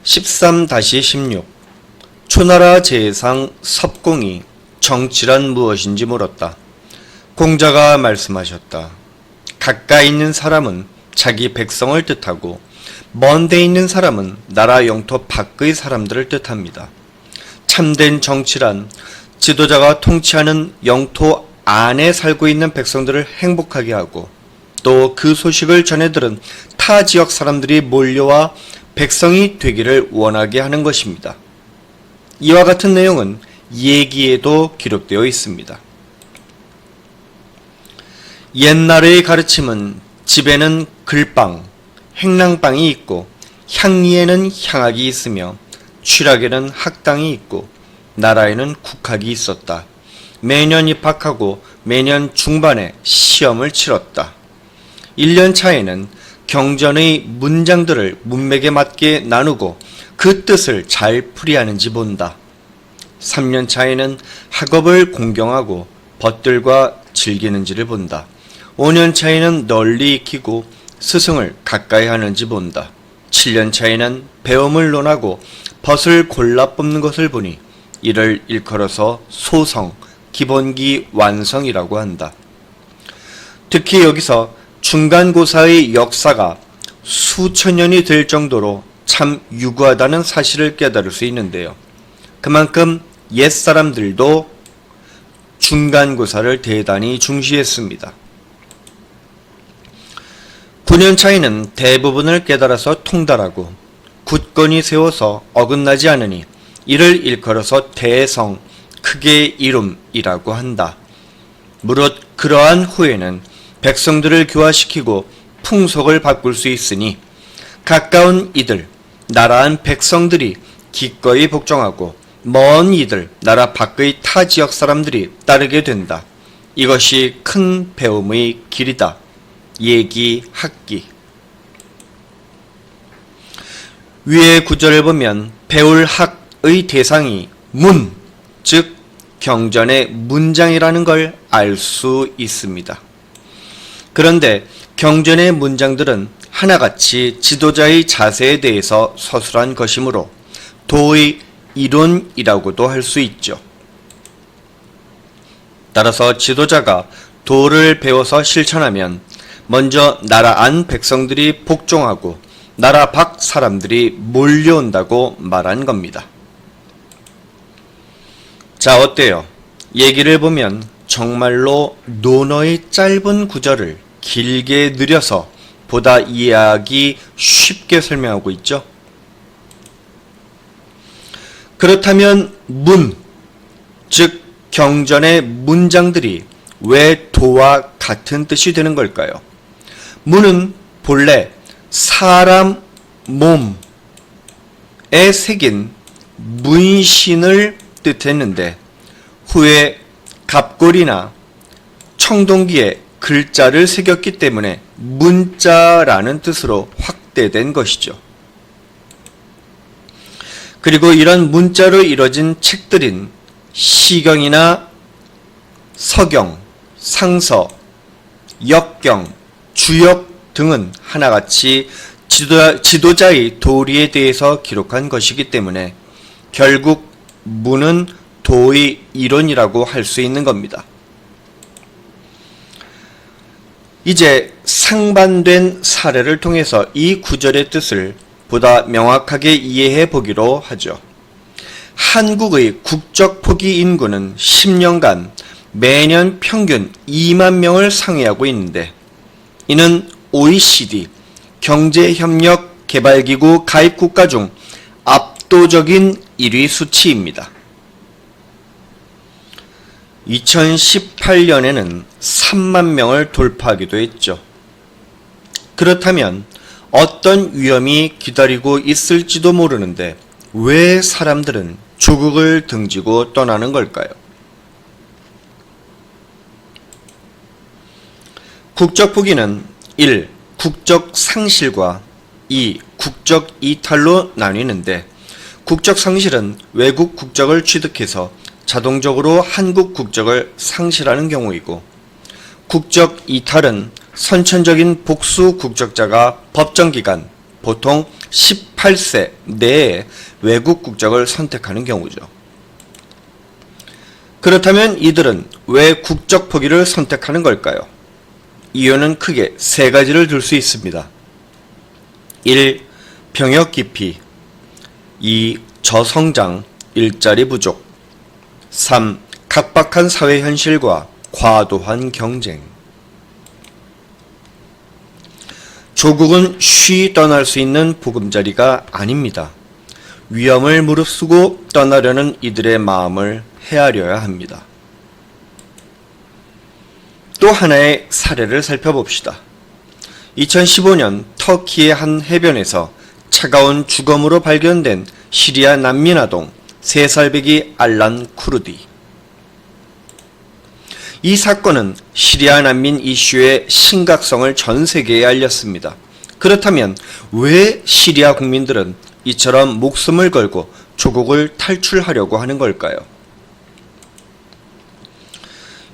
13-16 초나라 제상 섭공이 정치란 무엇인지 물었다. 공자가 말씀하셨다. 가까이 있는 사람은 자기 백성을 뜻하고 먼 데 있는 사람은 나라 영토 밖의 사람들을 뜻합니다. 참된 정치란 지도자가 통치하는 영토 안에 살고 있는 백성들을 행복하게 하고 또 그 소식을 전해들은 타 지역 사람들이 몰려와 백성이 되기를 원하게 하는 것입니다. 이와 같은 내용은 예기에도 기록되어 있습니다. 옛날의 가르침은 집에는 글빵, 행랑빵이 있고 향리에는 향학이 있으며 취락에는 학당이 있고 나라에는 국학이 있었다. 매년 입학하고 매년 중반에 시험을 치렀다. 1년 차에는 경전의 문장들을 문맥에 맞게 나누고 그 뜻을 잘 풀이하는지 본다. 3년 차에는 학업을 공경하고 벗들과 즐기는지를 본다. 5년 차에는 널리 익히고 스승을 가까이 하는지 본다. 7년 차에는 배움을 논하고 벗을 골라 뽑는 것을 보니 이를 일컬어서 소성, 기본기 완성이라고 한다. 특히 여기서 중간고사의 역사가 수천 년이 될 정도로 참 유구하다는 사실을 깨달을 수 있는데요. 그만큼 옛사람들도 중간고사를 대단히 중시했습니다. 9년 차에는 대부분을 깨달아서 통달하고 굳건히 세워서 어긋나지 않으니 이를 일컬어서 대성, 크게 이룸이라고 한다. 무릇 그러한 후에는 백성들을 교화시키고 풍속을 바꿀 수 있으니 가까운 이들, 나라한 백성들이 기꺼이 복종하고 먼 이들, 나라 밖의 타 지역 사람들이 따르게 된다. 이것이 큰 배움의 길이다. 예기, 학기. 위의 구절을 보면 배울 학의 대상이 문, 즉 경전의 문장이라는 걸 알 수 있습니다. 그런데 경전의 문장들은 하나같이 지도자의 자세에 대해서 서술한 것이므로 도의 이론이라고도 할 수 있죠. 따라서 지도자가 도를 배워서 실천하면 먼저 나라 안 백성들이 복종하고 나라 밖 사람들이 몰려온다고 말한 겁니다. 자, 어때요? 얘기를 보면 정말로 논어의 짧은 구절을 길게 느려서 보다 이해하기 쉽게 설명하고 있죠. 그렇다면 문, 즉 경전의 문장들이 왜 도와 같은 뜻이 되는 걸까요? 문은 본래 사람 몸에 새긴 문신을 뜻했는데 후에 갑골이나 청동기에 글자를 새겼기 때문에 문자라는 뜻으로 확대된 것이죠. 그리고 이런 문자로 이루어진 책들인 시경이나 서경, 상서, 역경, 주역 등은 하나같이 지도자의 도리에 대해서 기록한 것이기 때문에 결국 문은 도의 이론이라고 할 수 있는 겁니다. 이제 상반된 사례를 통해서 이 구절의 뜻을 보다 명확하게 이해해 보기로 하죠. 한국의 국적포기 인구는 10년간 매년 평균 2만 명을 상회하고 있는데 이는 OECD 경제협력개발기구 가입국가 중 압도적인 1위 수치입니다. 2018년에는 3만 명을 돌파하기도 했죠. 그렇다면 어떤 위험이 기다리고 있을지도 모르는데 왜 사람들은 조국을 등지고 떠나는 걸까요? 국적 포기는 1. 국적 상실과 2. 국적 이탈로 나뉘는데 국적 상실은 외국 국적을 취득해서 자동적으로 한국 국적을 상실하는 경우이고 국적 이탈은 선천적인 복수 국적자가 법정기간 보통 18세 내에 외국 국적을 선택하는 경우죠. 그렇다면 이들은 왜 국적 포기를 선택하는 걸까요? 이유는 크게 세 가지를 들 수 있습니다. 1. 병역 기피 2. 저성장, 일자리 부족 3. 각박한 사회 현실과 과도한 경쟁. 조국은 쉬 떠날 수 있는 보금자리가 아닙니다. 위험을 무릅쓰고 떠나려는 이들의 마음을 헤아려야 합니다. 또 하나의 사례를 살펴봅시다. 2015년 터키의 한 해변에서 차가운 주검으로 발견된 시리아 난민 아동 3살배기 알란 쿠르디. 이 사건은 시리아 난민 이슈의 심각성을 전 세계에 알렸습니다. 그렇다면 왜 시리아 국민들은 이처럼 목숨을 걸고 조국을 탈출하려고 하는 걸까요?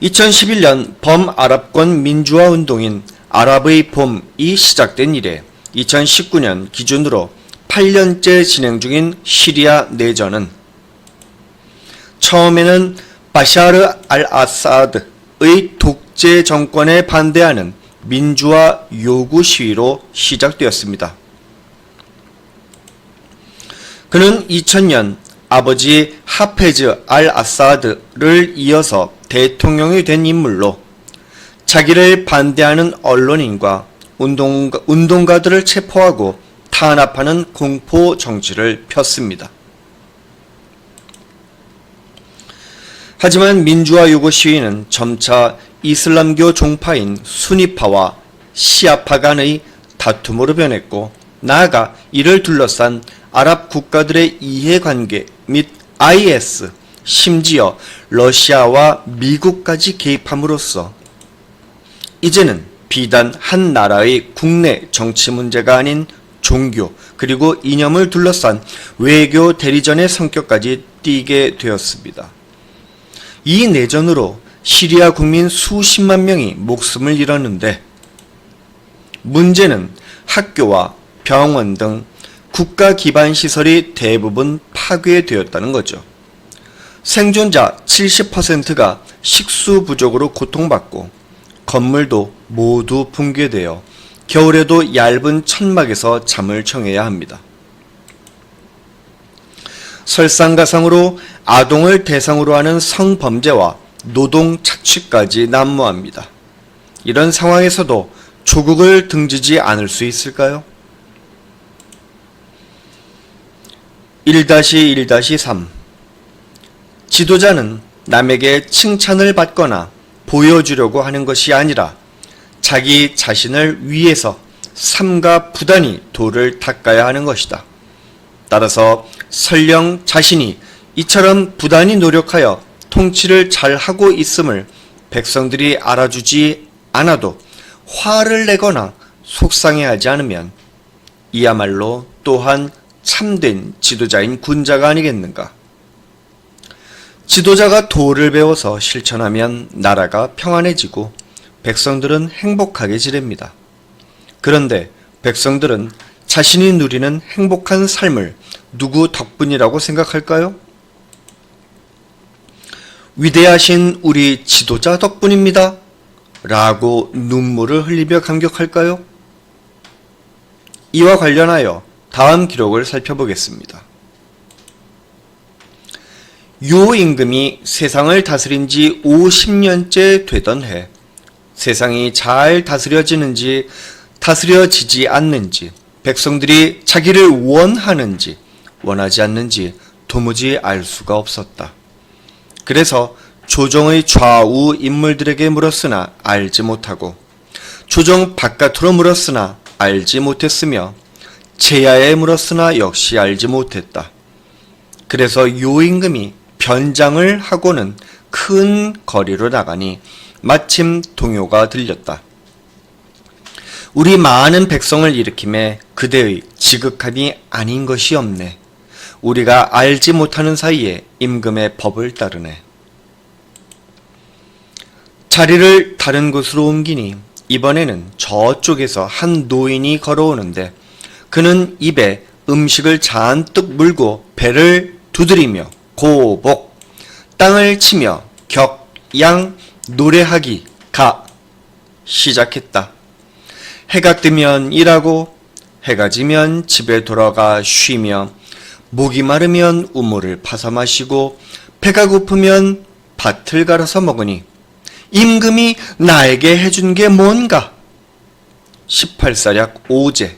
2011년 범아랍권 민주화 운동인 아랍의 봄이 시작된 이래 2019년 기준으로 8년째 진행 중인 시리아 내전은 처음에는 바샤르 알아사드의 독재 정권에 반대하는 민주화 요구 시위로 시작되었습니다. 그는 2000년 아버지 하페즈 알아사드를 이어서 대통령이 된 인물로 자기를 반대하는 언론인과 운동가들을 체포하고 탄압하는 공포 정치를 폈습니다. 하지만 민주화 요구 시위는 점차 이슬람교 종파인 수니파와 시아파 간의 다툼으로 변했고, 나아가 이를 둘러싼 아랍 국가들의 이해관계 및 IS, 심지어 러시아와 미국까지 개입함으로써 이제는 비단 한 나라의 국내 정치 문제가 아닌 종교 그리고 이념을 둘러싼 외교 대리전의 성격까지 띠게 되었습니다. 이 내전으로 시리아 국민 수십만 명이 목숨을 잃었는데, 문제는 학교와 병원 등 국가 기반 시설이 대부분 파괴되었다는 거죠. 생존자 70%가 식수 부족으로 고통받고 건물도 모두 붕괴되어 겨울에도 얇은 천막에서 잠을 청해야 합니다. 설상가상으로 아동을 대상으로 하는 성범죄와 노동 착취까지 난무합니다. 이런 상황에서도 조국을 등지지 않을 수 있을까요? 1-1-3 지도자는 남에게 칭찬을 받거나 보여주려고 하는 것이 아니라 자기 자신을 위해서 삼가 부단히 도를 닦아야 하는 것이다. 따라서 설령 자신이 이처럼 부단히 노력하여 통치를 잘하고 있음을 백성들이 알아주지 않아도 화를 내거나 속상해하지 않으면 이야말로 또한 참된 지도자인 군자가 아니겠는가. 지도자가 도를 배워서 실천하면 나라가 평안해지고 백성들은 행복하게 지냅니다. 그런데 백성들은 자신이 누리는 행복한 삶을 누구 덕분이라고 생각할까요? 위대하신 우리 지도자 덕분입니다. 라고 눈물을 흘리며 감격할까요? 이와 관련하여 다음 기록을 살펴보겠습니다. 요 임금이 세상을 다스린 지 50년째 되던 해, 세상이 잘 다스려지는지 다스려지지 않는지, 백성들이 자기를 원하는지 원하지 않는지 도무지 알 수가 없었다. 그래서 조정의 좌우 인물들에게 물었으나 알지 못하고, 조정 바깥으로 물었으나 알지 못했으며, 제야에 물었으나 역시 알지 못했다. 그래서 요 임금이 변장을 하고는 큰 거리로 나가니 마침 동요가 들렸다. 우리 많은 백성을 일으킴에 그대의 지극함이 아닌 것이 없네. 우리가 알지 못하는 사이에 임금의 법을 따르네. 자리를 다른 곳으로 옮기니 이번에는 저쪽에서 한 노인이 걸어오는데, 그는 입에 음식을 잔뜩 물고 배를 두드리며 고복, 땅을 치며 격, 양, 노래하기가 시작했다. 해가 뜨면 일하고 해가 지면 집에 돌아가 쉬며 목이 마르면 우물을 파서 마시고 배가 고프면 밭을 갈아서 먹으니 임금이 나에게 해준 게 뭔가? 18사략 5제.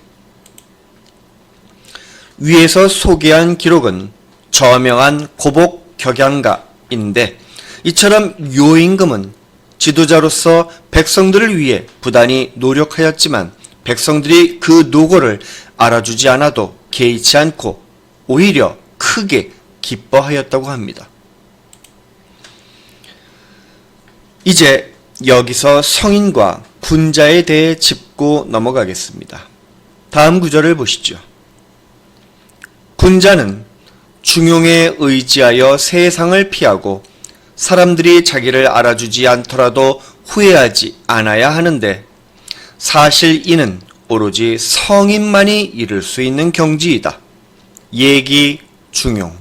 위에서 소개한 기록은 저명한 고복 격양가인데 이처럼 요임금은 지도자로서 백성들을 위해 부단히 노력하였지만 백성들이 그 노고를 알아주지 않아도 개의치 않고 오히려 크게 기뻐하였다고 합니다. 이제 여기서 성인과 군자에 대해 짚고 넘어가겠습니다. 다음 구절을 보시죠. 군자는 중용에 의지하여 세상을 피하고 사람들이 자기를 알아주지 않더라도 후회하지 않아야 하는데 사실 이는 오로지 성인만이 이룰 수 있는 경지이다. 예기, 중용.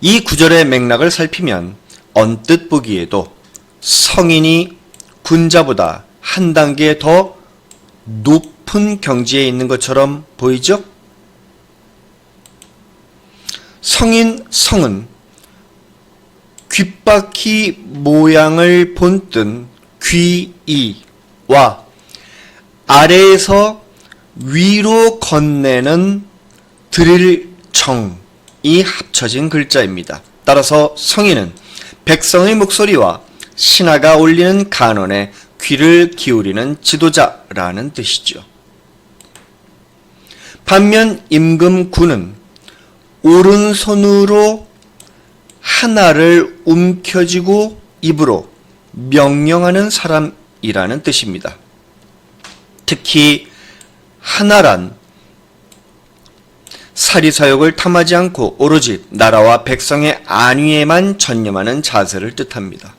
이 구절의 맥락을 살피면 언뜻 보기에도 성인이 군자보다 한 단계 더 높은 경지에 있는 것처럼 보이죠? 성은 귓바퀴 모양을 본뜬 귀이와 아래에서 위로 건네는 드릴정이 합쳐진 글자입니다. 따라서 성인은 백성의 목소리와 신하가 올리는 간언에 귀를 기울이는 지도자라는 뜻이죠. 반면 임금군은 오른손으로 하나를 움켜쥐고 입으로 명령하는 사람이라는 뜻입니다. 특히 하나란 사리사욕을 탐하지 않고 오로지 나라와 백성의 안위에만 전념하는 자세를 뜻합니다.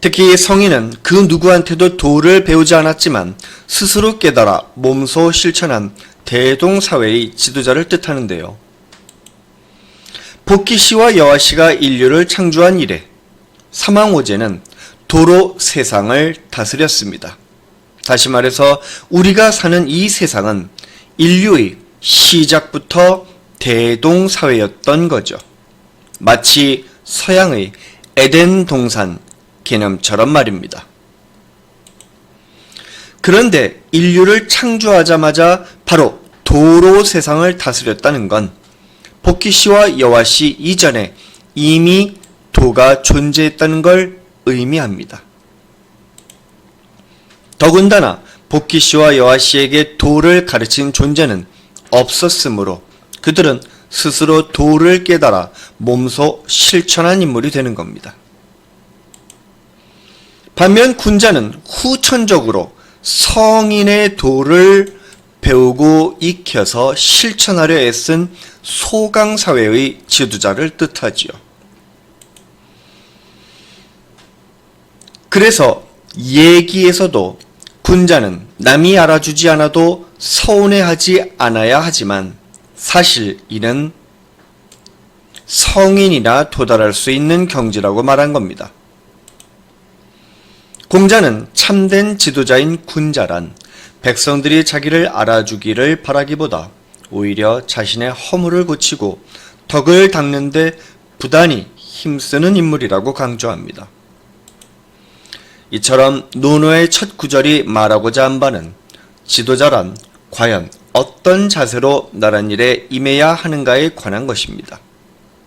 특히 성인은 그 누구한테도 도를 배우지 않았지만 스스로 깨달아 몸소 실천한 대동사회의 지도자를 뜻하는데요. 복희씨와 여하씨가 인류를 창조한 이래 사망오제는 도로 세상을 다스렸습니다. 다시 말해서 우리가 사는 이 세상은 인류의 시작부터 대동사회였던 거죠. 마치 서양의 에덴 동산 개념처럼 말입니다. 그런데 인류를 창조하자마자 바로 도로 세상을 다스렸다는 건 복희씨와 여하씨 이전에 이미 도가 존재했다는 걸 의미합니다. 더군다나 복희씨와 여하씨에게 도를 가르친 존재는 없었으므로 그들은 스스로 도를 깨달아 몸소 실천한 인물이 되는 겁니다. 반면 군자는 후천적으로 성인의 도를 배우고 익혀서 실천하려 애쓴 소강사회의 지도자를 뜻하지요. 그래서 예기에서도 군자는 남이 알아주지 않아도 서운해하지 않아야 하지만 사실 이는 성인이나 도달할 수 있는 경지라고 말한 겁니다. 공자는 참된 지도자인 군자란 백성들이 자기를 알아주기를 바라기보다 오히려 자신의 허물을 고치고 덕을 닦는 데 부단히 힘쓰는 인물이라고 강조합니다. 이처럼 논어의 첫 구절이 말하고자 한 바는 지도자란 과연 어떤 자세로 나란 일에 임해야 하는가에 관한 것입니다.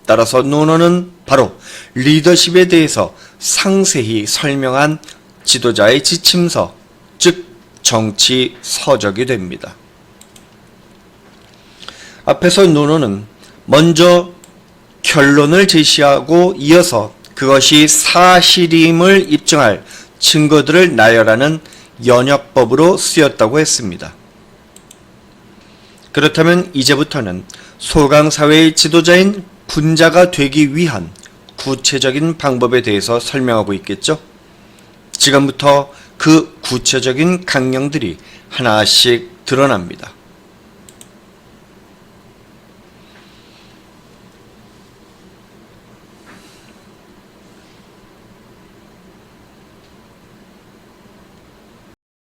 따라서 논어는 바로 리더십에 대해서 상세히 설명한 지도자의 지침서, 즉 정치 서적이 됩니다. 앞에서 논어는 먼저 결론을 제시하고 이어서 그것이 사실임을 입증할 증거들을 나열하는 연역법으로 쓰였다고 했습니다. 그렇다면 이제부터는 소강사회의 지도자인 군자가 되기 위한 구체적인 방법에 대해서 설명하고 있겠죠? 지금부터 그 구체적인 강령들이 하나씩 드러납니다.